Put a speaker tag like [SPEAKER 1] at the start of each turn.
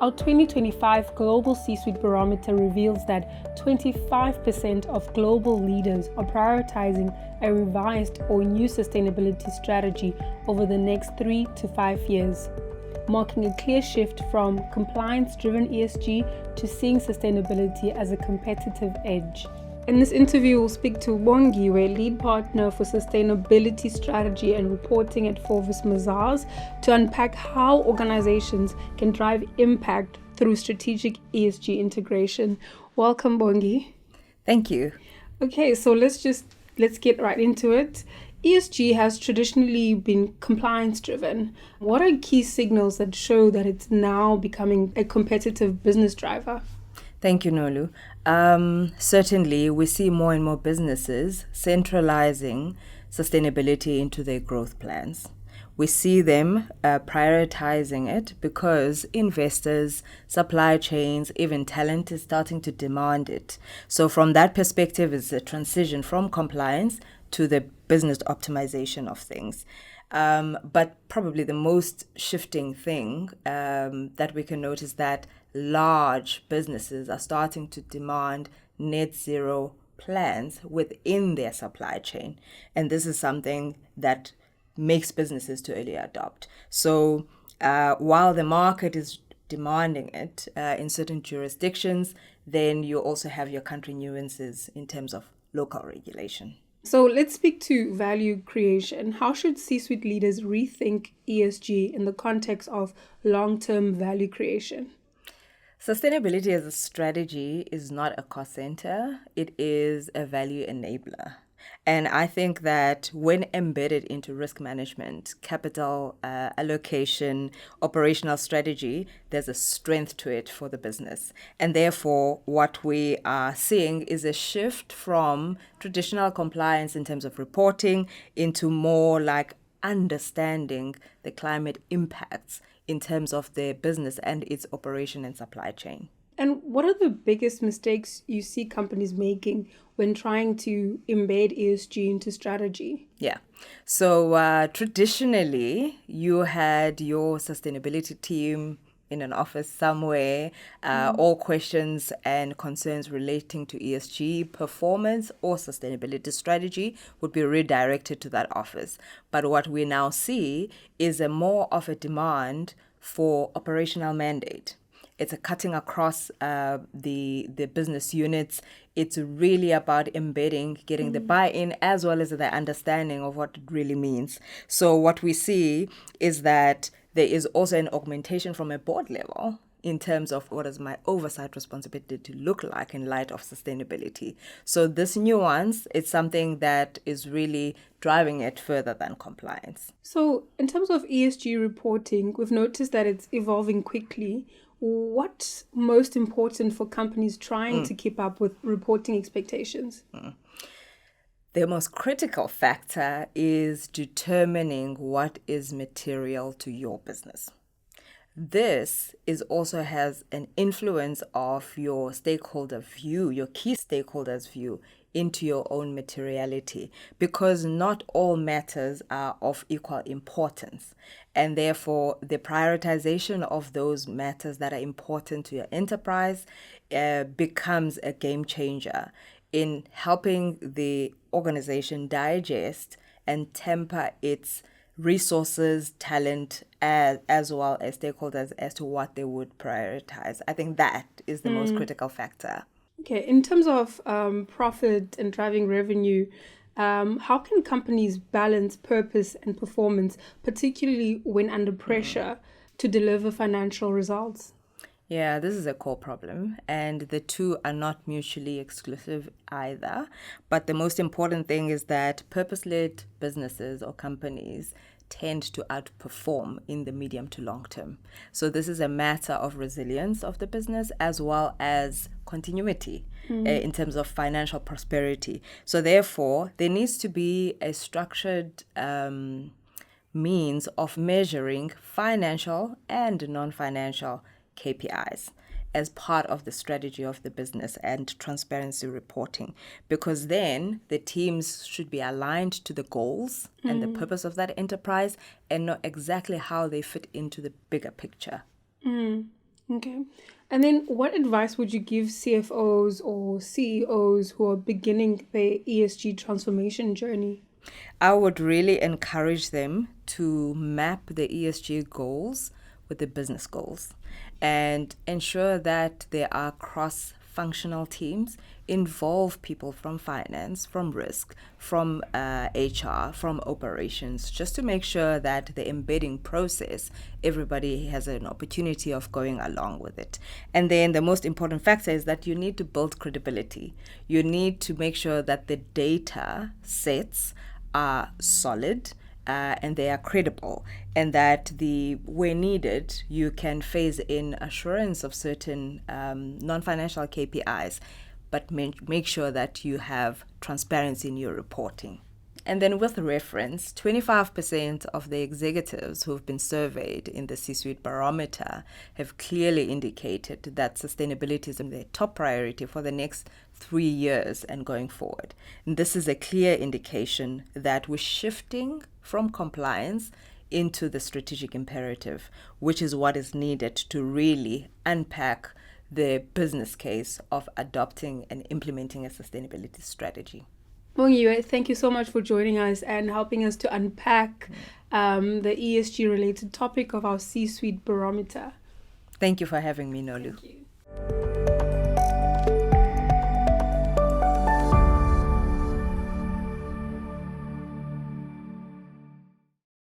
[SPEAKER 1] Our 2025 Global C-Suite Barometer reveals that 25% of global leaders are prioritizing a revised or new sustainability strategy over the next 3 to 5 years, marking a clear shift from compliance-driven ESG to seeing sustainability as a competitive edge. In this interview, we'll speak to Bongiwe, lead partner for sustainability strategy and reporting at Forvis Mazars, to unpack how organizations can drive impact through strategic ESG integration. Welcome, Bongi.
[SPEAKER 2] Thank you.
[SPEAKER 1] Okay, so let's get right into it. ESG has traditionally been compliance driven. What are key signals that show that it's now becoming a competitive business driver?
[SPEAKER 2] Thank you, Nolu. Certainly, we see more and more businesses centralizing sustainability into their growth plans. We see them prioritizing it because investors, supply chains, even talent is starting to demand it. So from that perspective, it's a transition from compliance to the business optimization of things. But probably the most shifting thing that we can notice that large businesses are starting to demand net zero plans within their supply chain. And this is something that makes businesses to early adopt. So while the market is demanding it in certain jurisdictions, then you also have your country nuances in terms of local regulation.
[SPEAKER 1] So let's speak to value creation. How should C-suite leaders rethink ESG in the context of long-term value creation?
[SPEAKER 2] Sustainability as a strategy is not a cost center, it is a value enabler. And I think that when embedded into risk management, capital allocation, operational strategy, there's a strength to it for the business. And therefore, what we are seeing is a shift from traditional compliance in terms of reporting into more like understanding the climate impacts in terms of their business and its operation and supply chain.
[SPEAKER 1] And what are the biggest mistakes you see companies making when trying to embed ESG into strategy?
[SPEAKER 2] Yeah. So traditionally, you had your sustainability team in an office somewhere, all questions and concerns relating to ESG performance or sustainability strategy would be redirected to that office. But what we now see is a more of a demand for operational mandate. It's a cutting across the business units. It's really about embedding, getting the buy-in as well as the understanding of what it really means. So what we see is that there is also an augmentation from a board level in terms of what is my oversight responsibility to look like in light of sustainability. So this nuance is something that is really driving it further than compliance.
[SPEAKER 1] So in terms of ESG reporting, we've noticed that it's evolving quickly. What's most important for companies trying to keep up with reporting expectations?
[SPEAKER 2] The most critical factor is determining what is material to your business. This also has an influence of your stakeholder view, your key stakeholders' view into your own materiality, because not all matters are of equal importance. And therefore, the prioritization of those matters that are important to your enterprise becomes a game changer in helping the organization digest and temper its resources, talent, as well as stakeholders as to what they would prioritize. I think that is the most critical factor.
[SPEAKER 1] Okay, in terms of profit and driving revenue, how can companies balance purpose and performance, particularly when under pressure to deliver financial results?
[SPEAKER 2] Yeah, this is a core problem, and the two are not mutually exclusive either. But the most important thing is that purpose-led businesses or companies tend to outperform in the medium to long term. So this is a matter of resilience of the business as well as continuity in terms of financial prosperity. So therefore, there needs to be a structured means of measuring financial and non-financial KPIs as part of the strategy of the business and transparency reporting, because then the teams should be aligned to the goals and the purpose of that enterprise and know exactly how they fit into the bigger picture.
[SPEAKER 1] Okay. And then what advice would you give CFOs or CEOs who are beginning their ESG transformation journey?
[SPEAKER 2] I would really encourage them to map the ESG goals with the business goals and ensure that there are cross-functional teams, involve people from finance, from risk, from HR, from operations, just to make sure that the embedding process, everybody has an opportunity of going along with it. And then the most important factor is that you need to build credibility. You need to make sure that the data sets are solid and they are credible, and that where needed you can phase in assurance of certain non-financial KPIs, but make sure that you have transparency in your reporting. And then with reference, 25% of the executives who have been surveyed in the C-Suite Barometer have clearly indicated that sustainability is their top priority for the next 3 years and going forward. And this is a clear indication that we're shifting from compliance into the strategic imperative, which is what is needed to really unpack the business case of adopting and implementing a sustainability strategy.
[SPEAKER 1] Bongiwe, thank you so much for joining us and helping us to unpack the ESG related topic of our C-Suite Barometer.
[SPEAKER 2] Thank you for having me, Nolu.
[SPEAKER 1] Thank you.